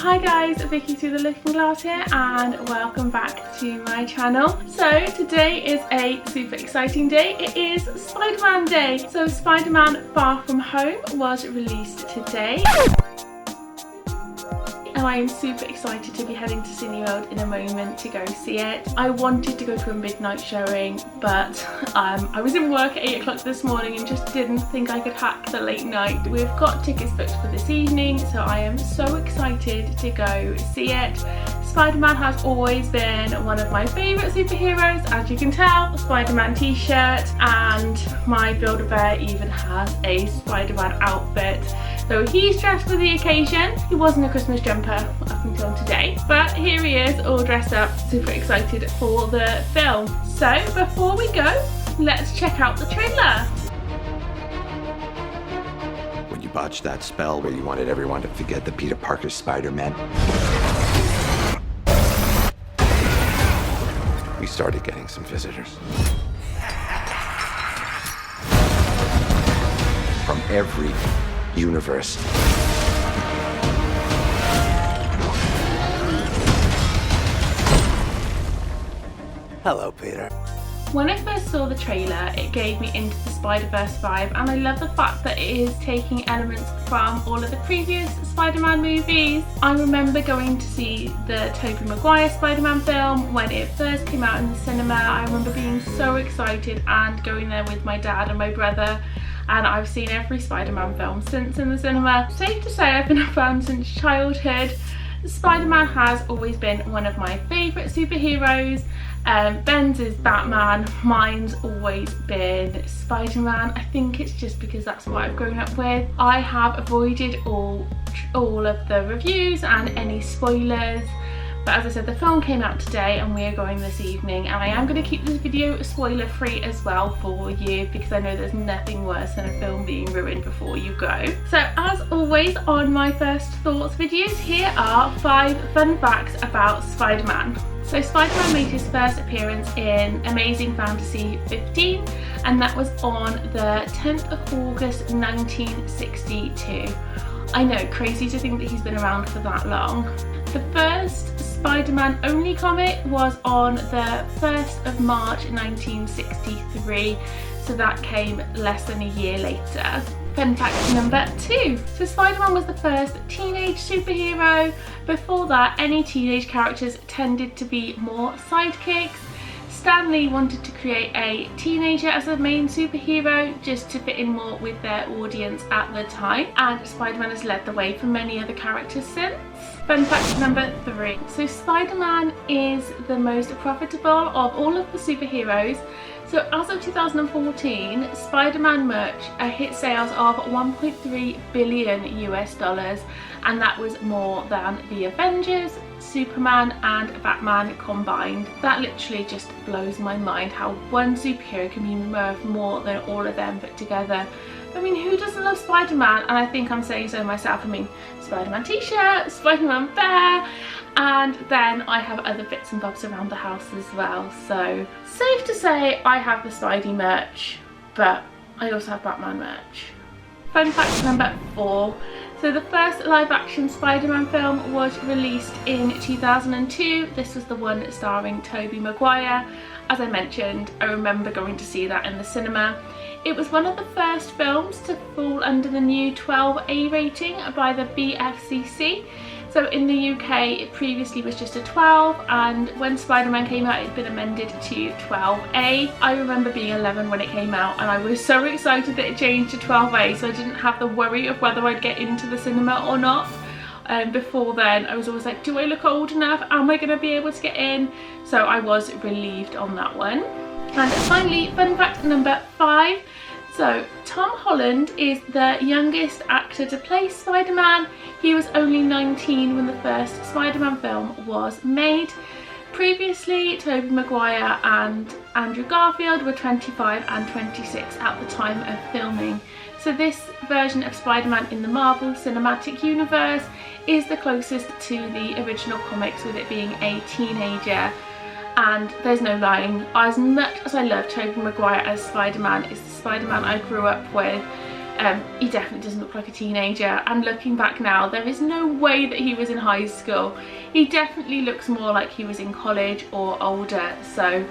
Hi guys, Vicky through the Looking Glass here and welcome back to my channel. So today is a super exciting day. It is Spider-Man Day. So Spider-Man Far From Home was released today. And I am super excited to be heading to Cineworld in a moment to go see it. I wanted to go to a midnight showing, but I was in work at 8 o'clock this morning and just didn't think I could hack the late night. We've got tickets booked for this evening, so I am so excited to go see it. Spider-Man has always been one of my favourite superheroes, as you can tell. Spider-Man t-shirt, and my Build-A-Bear even has a Spider-Man outfit. So he's dressed for the occasion. He wasn't a Christmas jumper up until today, but here he is all dressed up, super excited for the film. So before we go, let's check out the trailer. When you botched that spell where you wanted everyone to forget that Peter Parker's Spider-Man, we started getting some visitors. From every universe. Hello, Peter. When I first saw the trailer, it gave me Into the Spider-Verse vibe, and I love the fact that it is taking elements from all of the previous Spider-Man movies. I remember going to see the Tobey Maguire Spider-Man film when it first came out in the cinema. I remember being so excited and going there with my dad and my brother, and I've seen every Spider-Man film since in the cinema. Safe to say I've been a fan since childhood. Spider-Man has always been one of my favourite superheroes. Ben's is Batman, mine's always been Spider-Man. I think it's just because that's what I've grown up with. I have avoided all of the reviews and any spoilers, but as I said, the film came out today and we are going this evening, and I am going to keep this video spoiler free as well for you, because I know there's nothing worse than a film being ruined before you go. So as always on my first thoughts videos, here are 5 fun facts about Spider-Man. So Spider-Man made his first appearance in Amazing Fantasy 15, and that was on the 10th of August 1962. I know, crazy to think that he's been around for that long. The first Spider-Man only comic was on the 1st of March 1963, so that came less than a year later. Fun fact number 2. So Spider-Man was the first teenage superhero. Before that, any teenage characters tended to be more sidekicks. Stan Lee wanted to create a teenager as a main superhero just to fit in more with their audience at the time, and Spider-Man has led the way for many other characters since. Fun fact number 3. So Spider-Man is the most profitable of all of the superheroes. So as of 2014, Spider-Man merch hit sales of $1.3 billion US, and that was more than the Avengers, Superman and Batman combined. That literally just blows my mind, how one superhero can be worth more than all of them put together. I mean, who doesn't love Spider-Man? And I think I'm saying so myself. I mean, Spider-Man t-shirt, Spider-Man bear, and then I have other bits and bobs around the house as well. So safe to say I have the Spidey merch, but I also have Batman merch. Fun fact number 4. So the first live action Spider-Man film was released in 2002. This was the one starring Tobey Maguire. As I mentioned, I remember going to see that in the cinema. It was one of the first films to fall under the new 12A rating by the BFCC. So in the UK it previously was just a 12, and when Spider-Man came out it had been amended to 12A. I remember being 11 when it came out, and I was so excited that it changed to 12A, so I didn't have the worry of whether I'd get into the cinema or not. Before then I was always like, do I look old enough? Am I going to be able to get in? So I was relieved on that one. And finally, fun fact number 5. So Tom Holland is the youngest actor to play Spider-Man. He was only 19 when the first Spider-Man film was made. Previously, Tobey Maguire and Andrew Garfield were 25 and 26 at the time of filming. So this version of Spider-Man in the Marvel Cinematic Universe is the closest to the original comics, with it being a teenager. And there's no lying, as much as I love Tobey Maguire as Spider-Man, it's the Spider-Man I grew up with. He definitely doesn't look like a teenager, and looking back now, there is no way that he was in high school. He definitely looks more like he was in college or older. So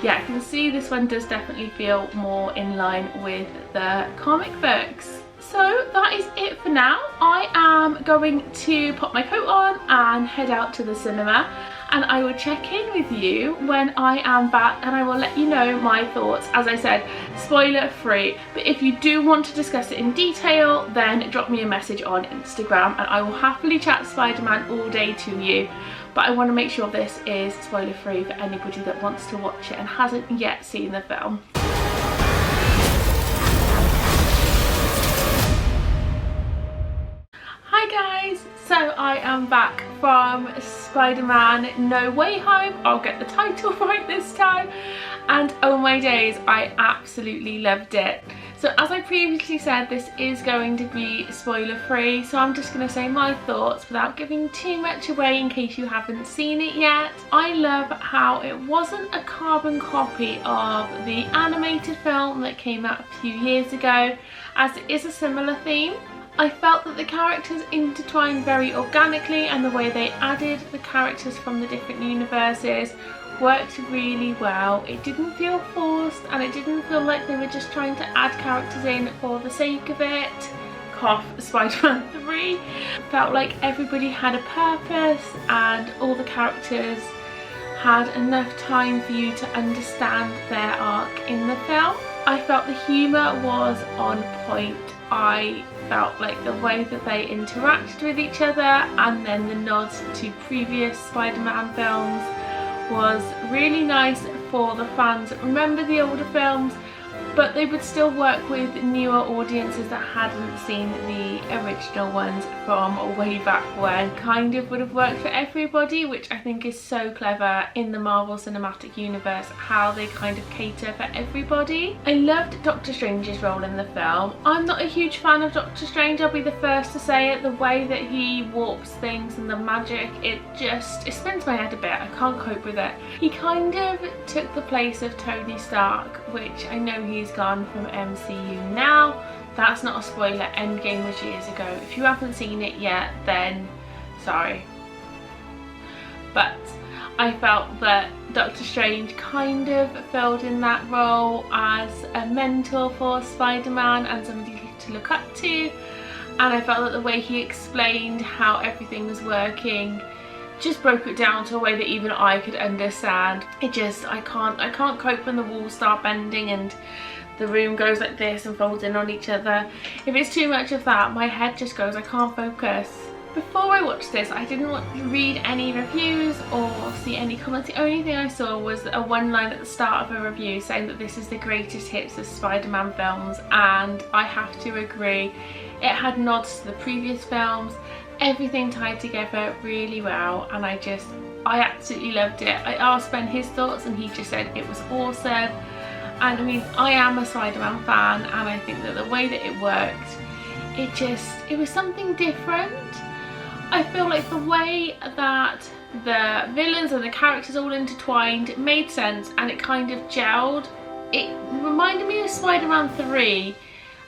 yeah, I can see this one does definitely feel more in line with the comic books. So that is it for now. I am going to put my coat on and head out to the cinema, and I will check in with you when I am back, and I will let you know my thoughts. As I said, spoiler free, but if you do want to discuss it in detail, then drop me a message on Instagram and I will happily chat Spider-Man all day to you. But I want to make sure this is spoiler free for anybody that wants to watch it and hasn't yet seen the film. Hi guys, so I am back from Spider-Man No Way Home. I'll get the title right this time, and oh my days, I absolutely loved it. So as I previously said, this is going to be spoiler free, so I'm just going to say my thoughts without giving too much away in case you haven't seen it yet. I love how it wasn't a carbon copy of the animated film that came out a few years ago, as it is a similar theme. I felt that the characters intertwined very organically, and the way they added the characters from the different universes worked really well. It didn't feel forced, and it didn't feel like they were just trying to add characters in for the sake of it. Cough, Spider-Man 3. It felt like everybody had a purpose and all the characters had enough time for you to understand their arc in the film. I felt the humour was on point. I felt like the way that they interacted with each other, and then the nods to previous Spider-Man films, was really nice for the fans that remember the older films, but they would still work with newer audiences that hadn't seen the original ones from way back when. Kind of would have worked for everybody, which I think is so clever in the Marvel Cinematic Universe, how they kind of cater for everybody. I loved Doctor Strange's role in the film. I'm not a huge fan of Doctor Strange, I'll be the first to say it. The way that he warps things and the magic, it spins my head a bit. I can't cope with it. He kind of took the place of Tony Stark, which I know he's gone from MCU now. That's not a spoiler, Endgame was years ago. If you haven't seen it yet, then sorry. But I felt that Doctor Strange kind of filled in that role as a mentor for Spider-Man and somebody to look up to, and I felt that the way he explained how everything was working just broke it down to a way that even I could understand. I can't cope when the walls start bending and the room goes like this and folds in on each other. If it's too much of that, my head just goes, I can't focus. Before I watched this, I didn't want to read any reviews or see any comments. The only thing I saw was a one line at the start of a review saying that this is the greatest hits of Spider-Man films, and I have to agree. It had nods to the previous films, everything tied together really well, and I absolutely loved it. I asked Ben his thoughts and he just said it was awesome. And I mean, I am a Spider-Man fan, and I think that the way that it worked, it was something different. I feel like the way that the villains and the characters all intertwined made sense, and it kind of gelled. It reminded me of Spider-Man 3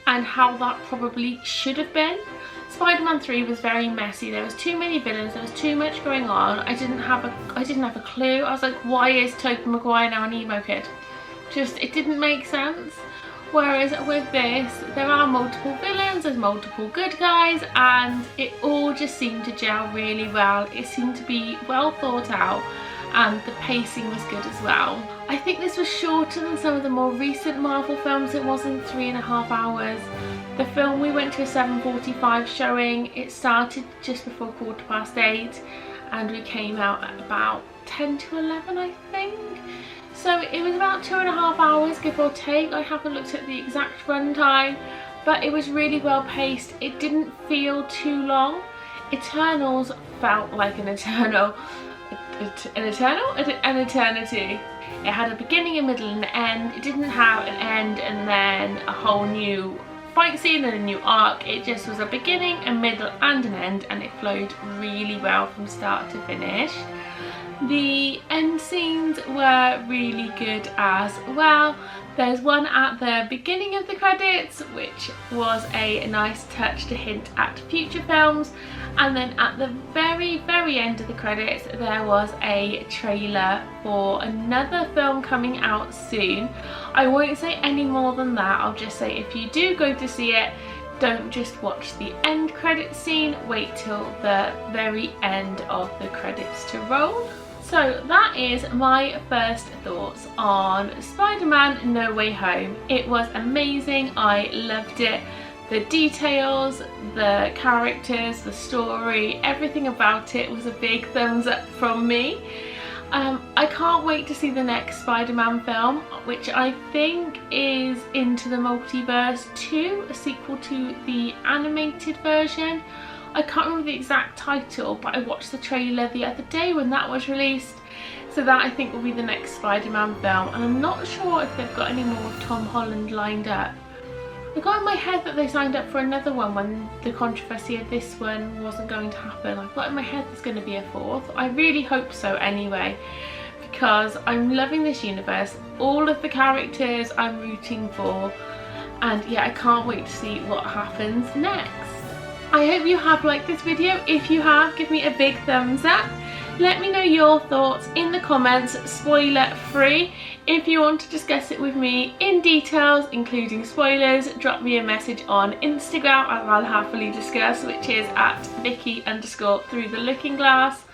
and how that probably should have been. Spider-Man 3 was very messy. There was too many villains, there was too much going on. I didn't have a clue. I was like, why is Tobey Maguire now an emo kid? It didn't make sense. Whereas with this, there are multiple villains, there's multiple good guys, and it all just seemed to gel really well. It seemed to be well thought out, and the pacing was good as well. I think this was shorter than some of the more recent Marvel films. It wasn't 3.5 hours. The film, we went to a 7:45 showing. It started just before 8:15, and we came out at about 10 to 11, I think. So it was about 2.5 hours, give or take. I haven't looked at the exact runtime, but it was really well paced. It didn't feel too long. Eternals felt like an eternity. It had a beginning, a middle and an end. It didn't have an end and then a whole new fight scene and a new arc. It just was a beginning, a middle and an end, and it flowed really well from start to finish. The end scenes were really good as well. There's one at the beginning of the credits which was a nice touch to hint at future films, and then at the very end of the credits there was a trailer for another film coming out soon. I won't say any more than that. I'll just say if you do go to see it, don't just watch the end credit scene, wait till the very end of the credits to roll. So that is my first thoughts on Spider-Man No Way Home. It was amazing, I loved it. The details, the characters, the story, everything about it was a big thumbs up from me. I can't wait to see the next Spider-Man film, which I think is Into the Multiverse 2, a sequel to the animated version. I can't remember the exact title, but I watched the trailer the other day when that was released. So that I think will be the next Spider-Man film, and I'm not sure if they've got any more Tom Holland lined up. I got in my head that they signed up for another one when the controversy of this one wasn't going to happen. I've got in my head there's going to be a fourth. I really hope so anyway, because I'm loving this universe. All of the characters I'm rooting for, and yeah, I can't wait to see what happens next. I hope you have liked this video. If you have, give me a big thumbs up. Let me know your thoughts in the comments, spoiler free. If you want to discuss it with me in details, including spoilers, drop me a message on Instagram and I'll happily discuss, which is at Vicki_through-the-looking-glass.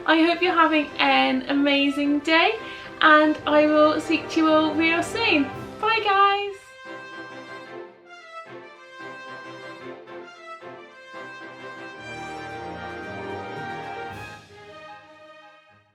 I hope you're having an amazing day, and I will speak to you all real soon. Bye guys!